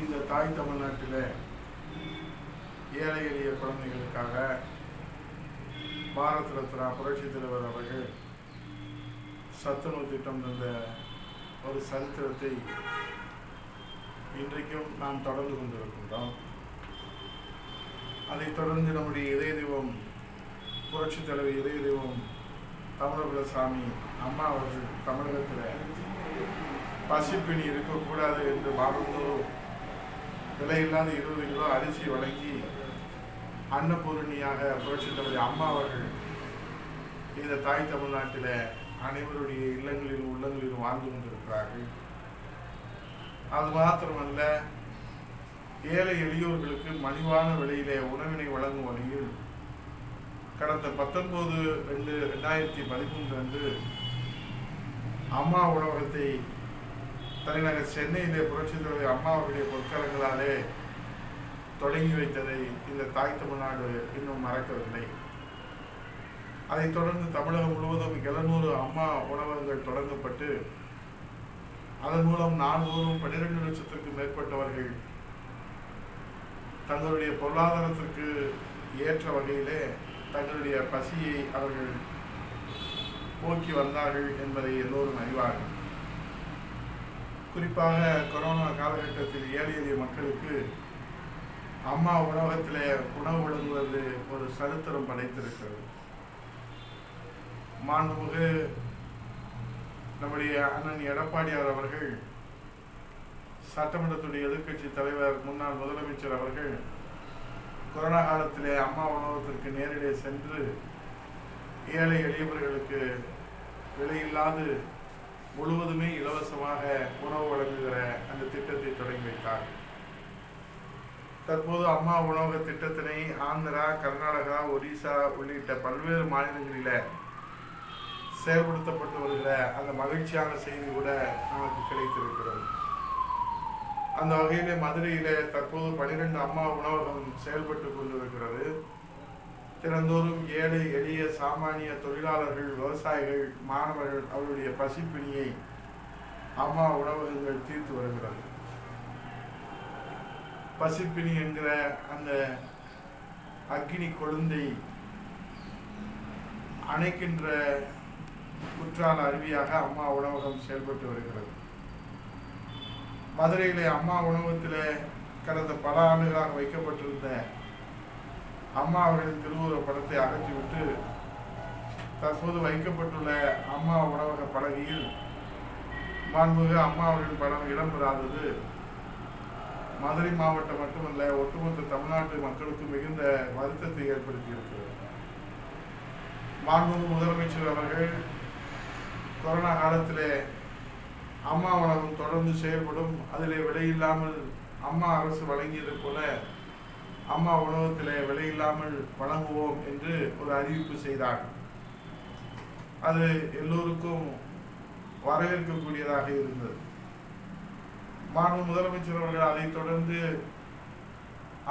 இந்த தாய் தமிழ்நாட்டில் ஏழை எளிய குழந்தைகளுக்காக பாரத் ரத்னா புரட்சித் தலைவர் அவர்கள் சத்துணவு திட்டம் தந்த ஒரு சரித்திரத்தை இன்றைக்கும் நாம் தொடர்ந்து கொண்டிருக்கின்றோம். அதைத் தொடர்ந்து நம்முடைய இதய தெய்வம் புரட்சித் தலைவர் இதய தெய்வம் தமிழகுலசாமி அம்மா அவர்கள் தமிழகத்தில் பசிப்பிணி இருக்கக்கூடாது என்று மாறுந்தோறும் விலையில்லாத 20 கிலோ அரிசி வழங்கி அன்னபூரணியாக புரட்சித் தலைவர் அம்மா அவர்கள் இந்த தாய் தமிழ்நாட்டில் அனைவருடைய இல்லங்களிலும் உள்ளங்களிலும் வாழ்ந்து கொண்டிருக்கிறார்கள். அது மாத்திரமல்ல, ஏழை எளியோர்களுக்கு மலிவான விலையிலே உணவினை வழங்கும் வகையில் கடந்த 19/2/2013 அன்று அம்மா உணவகத்தை தலைநகர் சென்னையிலே புரட்சித் தலைவர் அம்மா அவருடைய பொற்கரங்களாலே தொடங்கி வைத்ததை இந்த தாய் தமிழ்நாடு இன்னும் மறக்கவில்லை. அதைத் தொடர்ந்து தமிழகம் முழுவதும் 700 அம்மா உணவகங்கள் தொடங்கப்பட்டு அதன் மூலம் நாள்தோறும் 12 லட்சத்திற்கும் மேற்பட்டவர்கள் தங்களுடைய பொருளாதாரத்திற்கு ஏற்ற வகையிலே தங்களுடைய பசியை அவர்கள் போக்கி வந்தார்கள் என்பதை எல்லோரும் அறிவார்கள். குறிப்பாக கொரோனா காலகட்டத்தில் ஏழை எளிய மக்களுக்கு அம்மா உணவகத்திலே உணவு வழங்குவது ஒரு சரித்திரம் படைத்திருக்கிறது. மாண்புமிகு நம்முடைய அண்ணன் எடப்பாடியார் அவர்கள், சட்டமன்றத்துடைய எதிர்க்கட்சி தலைவர் முன்னாள் முதலமைச்சர் அவர்கள் கொரோனா காலத்திலே அம்மா உணவகத்திற்கு நேரிலே சென்று ஏழை எளியவர்களுக்கு விலையில்லாது முழுவதுமே இலவசமாக உணவு வழங்குகிற அந்த திட்டத்தை தொடங்கி வைத்தார். தற்போது அம்மா உணவக திட்டத்தினை ஆந்திரா, கர்நாடகா, ஒரிசா உள்ளிட்ட பல்வேறு மாநிலங்களில் செயல்படுத்தப்பட்டு வருகிற அந்த மகிழ்ச்சியான செய்தி கூட நமக்கு கிடைத்திருக்கிறது. அந்த வகையிலே மதுரையிலே தற்போது 12 அம்மா உணவகம் செயல்பட்டு கொண்டிருக்கிறது. தினந்தோறும் ஏழை எளிய சாமானிய தொழிலாளர்கள், விவசாயிகள், மாணவர்கள் அவருடைய பசிப்பிணியை அம்மா உணவகங்கள் தீர்த்து வருகிறது. பசிப்பிணி என்கிற அந்த அக்னி கொழுந்தை அணைக்கின்ற குற்றால அருவியாக அம்மா உணவகம் செயல்பட்டு வருகிறது. மதுரையிலே அம்மா உணவகத்திலே கடந்த பல ஆண்டுகளாக வைக்கப்பட்டிருந்த அம்மா அவர்களின் திருவுருவ படத்தை அகற்றிவிட்டு தற்போது வைக்கப்பட்டுள்ள அம்மா உணவக பலகையில் மாண்புமிகு அம்மா அவர்களின் படம் இடம்பெறாதது மதுரை மாவட்டம் மட்டுமல்ல, ஒட்டுமொத்த தமிழ்நாட்டு மக்களுக்கு மிகுந்த வருத்தத்தை ஏற்படுத்தி இருக்கிறது. மாண்புமிகு முதலமைச்சர் அவர்கள் கொரோனா காலத்திலே அம்மா உணவகம் தொடர்ந்து செயல்படும், அதிலே விலையில்லாமல் அம்மா அரசு வழங்கியது போல அம்மா உணவகத்திலே விலையில்லாமல் வழங்குவோம் என்று ஒரு அறிவிப்பு செய்தார். அது எல்லோருக்கும் வரவேற்கக்கூடியதாக இருந்தது. மாண்பு முதலமைச்சர் அவர்கள் அதைத் தொடர்ந்து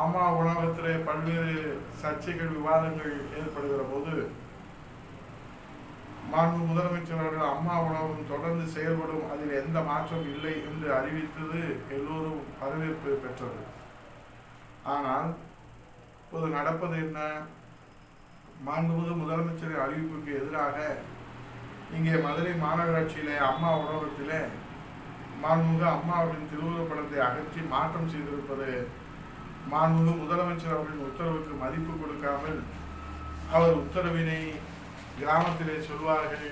அம்மா உணவகத்திலே பல்வேறு சர்ச்சைகள், விவாதங்கள் ஏற்படுகிற போது மாண்பு முதலமைச்சர் அவர்கள் அம்மா உணவகம் தொடர்ந்து செயல்படும், அதில் எந்த மாற்றம் இல்லை என்று அறிவித்தது எல்லோரும் வரவேற்பு பெற்றது. ஆனால் இப்போது நடப்பது என்ன? மாண்புமிகு முதலமைச்சரின் அறிவிப்புக்கு எதிராக இங்கே மதுரை மாநகராட்சியிலே அம்மா உணவகத்திலே மாண்புமிகு அம்மா அவர்களின் திருவுருவப் படத்தை அகற்றி மாற்றம் செய்திருப்பது மாண்புமிகு முதலமைச்சர் அவர்களின் உத்தரவுக்கு மதிப்பு கொடுக்காமல் அவர் உத்தரவினை கிராமத்திலே சொல்வார்கள்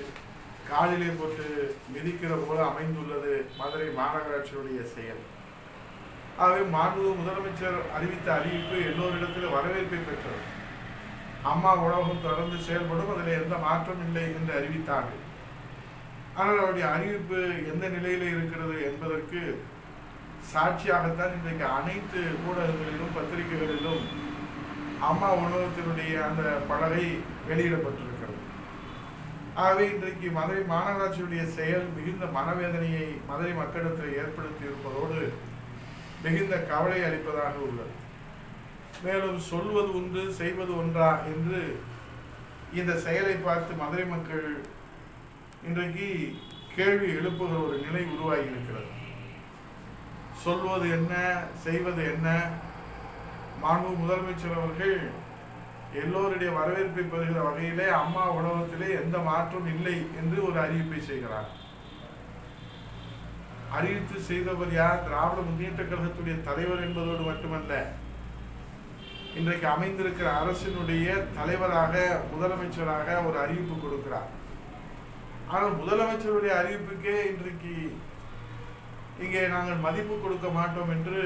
காலிலே போட்டு மிதிக்கிற போல அமைந்துள்ளது மதுரை மாநகராட்சியுடைய செயல். ஆகவே மாண்புமிகு முதலமைச்சர் அறிவித்த அறிவிப்பு எல்லோரிடத்திலும் வரவேற்பை பெற்றது. அம்மா உணவகம் தொடர்ந்து செயல்படும், அதில் எந்த மாற்றம் இல்லை என்று அறிவித்தார்கள். ஆனால் அவருடைய அறிவிப்பு எந்த நிலையில இருக்கிறது என்பதற்கு சாட்சியாகத்தான் இன்றைக்கு அனைத்து ஊடகங்களிலும் பத்திரிகைகளிலும் அம்மா உணவகத்தினுடைய அந்த பலகை வெளியிடப்பட்டிருக்கிறது. ஆகவே இன்றைக்கு மதுரை மாநகராட்சியுடைய செயல் மிகுந்த மனவேதனையை மதுரை மக்களிடத்தில் ஏற்படுத்தி இருப்பதோடு மிகுந்த கவலை அளிப்பதாக உள்ளது. மேலும் சொல்வது ஒன்று செய்வது ஒன்றா என்று இந்த செயலை பார்த்து மதுரை மக்கள் இன்றைக்கு கேள்வி எழுப்புகிற ஒரு நிலை உருவாகி இருக்கிறது. சொல்வது என்ன, செய்வது என்ன? மாண்பு முதலமைச்சர் அவர்கள் எல்லோருடைய வரவேற்பை பெறுகிற வகையிலே அம்மா உணவகத்திலே எந்த மாற்றம் இல்லை என்று ஒரு அறிவிப்பை செய்கிறார். அறிவித்து செய்தவர் யார்? திராவிட முன்னேற்ற கழகத்துடைய தலைவர் என்பதோடு மட்டுமல்ல, இன்றைக்கு அமைந்திருக்கிற அரசினுடைய தலைவராக, முதலமைச்சராக ஒரு அறிவிப்பு கொடுக்கிறார். ஆனால் முதலமைச்சருடைய அறிவிப்புக்கே இன்றைக்கு இங்கே நாங்கள் மதிப்பு கொடுக்க மாட்டோம் என்று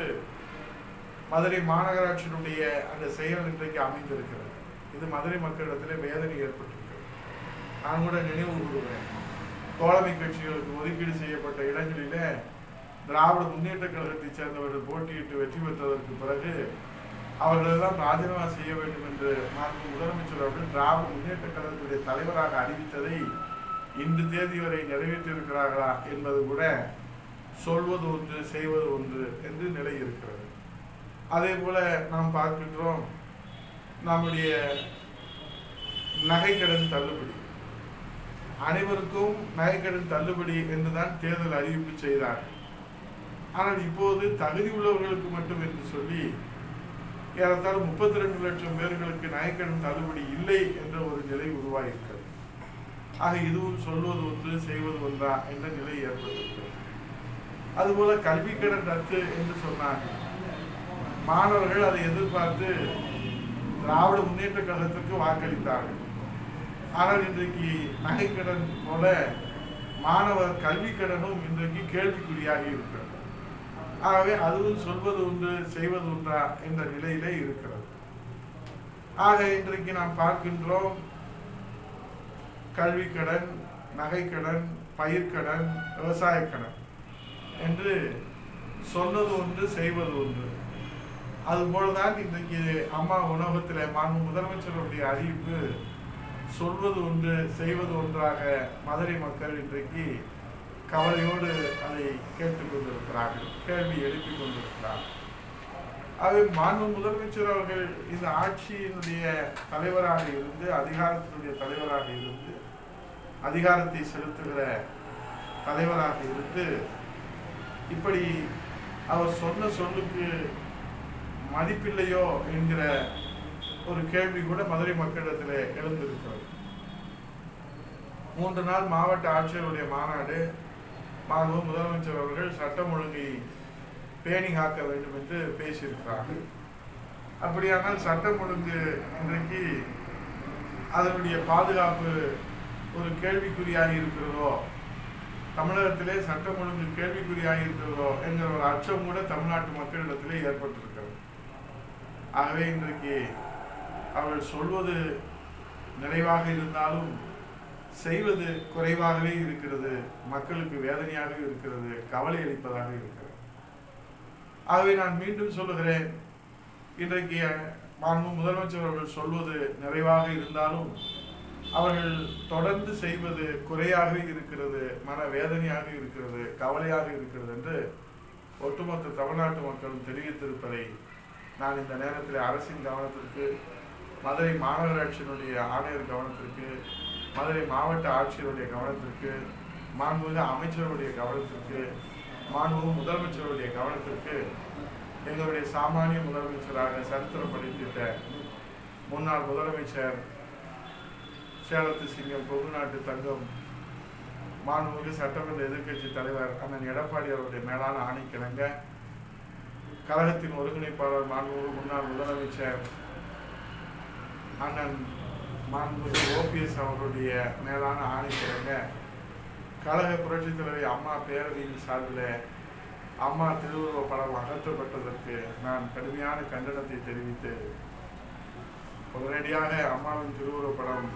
மதுரை மாநகராட்சியினுடைய அந்த செயல் இன்றைக்கு அமைந்திருக்கிறது. இது மதுரை மக்களிடத்திலே வேதனை ஏற்பட்டிருக்கிறது. நான் கூட நினைவு கூறுகிறேன், தோழமை கட்சிகளுக்கு ஒதுக்கீடு செய்யப்பட்ட இடங்களிலே திராவிட முன்னேற்ற கழகத்தை சேர்ந்தவர்கள் போட்டியிட்டு வெற்றி பெற்றதற்கு பிறகு அவர்களெல்லாம் ராஜினாமா செய்ய வேண்டும் என்று மாண்பு முதலமைச்சர் அவர்கள் திராவிட முன்னேற்ற கழகத்துடைய தலைவராக அறிவித்ததை இன்று தேதி வரை நிறைவேற்றியிருக்கிறார்களா என்பது கூட சொல்வது ஒன்று, செய்வது ஒன்று என்று நிலை இருக்கிறது. அதே போல நாம் பார்க்கின்றோம், நம்முடைய நகைக்கடன் தள்ளுபடி, அனைவருக்கும் நகைக்கடன் தள்ளுபடி என்றுதான் தேர்தல் அறிவிப்பு செய்தார். ஆனால் இப்போது தகுதி உள்ளவர்களுக்கு மட்டும் என்று சொல்லி ஏறத்தாழ 32 லட்சம் பேர்களுக்கு நகைக்கடன் தள்ளுபடி இல்லை என்ற ஒரு நிலை உருவாகியிருக்கிறது. ஆக இதுவும் சொல்வது ஒன்று, செய்வது ஒன்றா என்ற நிலை ஏற்பட்டிருக்கிறது. அதுபோல கல்வி கடன் ரத்து என்று சொன்னார்கள். மாணவர்கள் அதை எதிர்பார்த்து திராவிட முன்னேற்ற கழகத்திற்கு வாக்களித்தார்கள். ஆனால் இன்றைக்கு நகைக்கடன் போல மாணவர் கல்வி கடனும் இன்றைக்கு கேள்விக்குறியாகி இருக்கிறது. ஆகவே அதுவும் சொல்வது ஒன்று, செய்வது ஒன்றா என்ற நிலையிலே இருக்கிறது. ஆக இன்றைக்கு நாம் பார்க்கின்றோம், கல்வி கடன், நகைக்கடன், பயிர்க்கடன், விவசாய கடன் என்று சொன்னது ஒன்று, செய்வது ஒன்று. அதுபோலதான் இன்றைக்கு அம்மா உணவகத்தில் மாண்பு முதலமைச்சருடைய அறிவிப்பு சொல்வது ஒன்று, செய்வது ஒன்றாக மதுரை மக்கள் இன்றைக்கு கவலையோடு அதை கேட்டுக்கொண்டிருக்கிறார்கள், கேள்வி எழுப்பிக் கொண்டிருக்கிறார்கள். ஆகவே மாண்பு முதலமைச்சர் அவர்கள் இந்த ஆட்சியினுடைய தலைவராக இருந்து, அதிகாரத்தினுடைய தலைவராக இருந்து, அதிகாரத்தை செலுத்துகிற தலைவராக இருந்து, இப்படி அவர் சொன்ன சொல்லுக்கு மதிப்பில்லையோ என்கிற ஒரு கேள்வி கூட மதுரை மக்களிடத்தில் எழுந்திருக்கிறது. 3 நாள் மாவட்ட ஆட்சியருடைய மாநாடு, மாண்பு முதலமைச்சர் அவர்கள் சட்டம் ஒழுங்கை பேணி காக்க வேண்டும் என்று பேசியிருக்கிறார்கள். அப்படியானால் சட்டம் ஒழுங்கு இன்றைக்கு அதனுடைய பாதுகாப்பு ஒரு கேள்விக்குறியாக இருக்கிறதோ, தமிழகத்திலே சட்டம் ஒழுங்கு கேள்விக்குறியாக இருக்கிறதோ என்கிற ஒரு அச்சம் கூட தமிழ்நாட்டு மக்களிடத்திலே ஏற்பட்டிருக்கிறது. ஆகவே இன்றைக்கு அவர்கள் சொல்வது நிறைவாக இருந்தாலும் செய்வது குறைவாகவே இருக்கிறது, மக்களுக்கு வேதனையாக இருக்கிறது, கவலை அளிப்பதாக இருக்கிறது. ஆகவே நான் மீண்டும் சொல்லுகிறேன், இன்றைக்கு மாண்பு முதலமைச்சர் அவர்கள் சொல்வது நிறைவாக இருந்தாலும் அவர்கள் தொடர்ந்து செய்வது குறையாகவே இருக்கிறது, மன வேதனையாக இருக்கிறது, கவலையாக இருக்கிறது என்று ஒட்டுமொத்த தமிழ்நாட்டு மக்களும் தெரிவித்திருப்பதை நான் இந்த நேரத்தில் அரசின் கவனத்திற்கு, மதுரை மாநகராட்சியினுடைய ஆணையர் கவனத்திற்கு, மதுரை மாவட்ட ஆட்சியருடைய கவனத்திற்கு, மாண்புமிகு அமைச்சருடைய கவனத்திற்கு, மாண்புமிகு முதலமைச்சருடைய கவனத்திற்கு, எங்களுடைய சாமானிய முதலமைச்சராக சரித்திரம் படைத்திட்ட முன்னாள் முதலமைச்சர் சேலத்து சிங்கம், கொங்குநாட்டு தங்கம், மாண்புமிகு சட்டமன்ற எதிர்க்கட்சி தலைவர் அண்ணன் எடப்பாடி அவருடைய மேலான ஆணைக்கிணங்க, கழகத்தின் ஒருங்கிணைப்பாளர் மாண்புமிகு முன்னாள் முதலமைச்சர் அண்ணன் மாண்புமிகு OPS அவர்களுடைய மேலான ஆணைக்கிணங்க, கழக புரட்சித் தலைவி அம்மா பேரவையின் சார்பில் அம்மா திருவுருவ படம் அகற்றப்பட்டதற்கு நான் கடுமையான கண்டனத்தை தெரிவித்து, உடனடியாக அம்மாவின் திருவுருவ படம்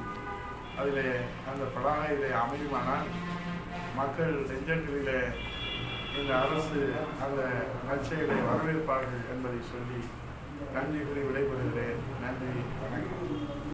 அதிலே அந்த பதாகையிலே அமையுமானால் மக்கள் நெஞ்சங்களிலே இந்த அரசு அந்த நற்செயலை வரவேற்பார்கள் என்பதை சொல்லி நன்றி கூறி விடைபெறுகிறேன். நன்றி, வணக்கம்.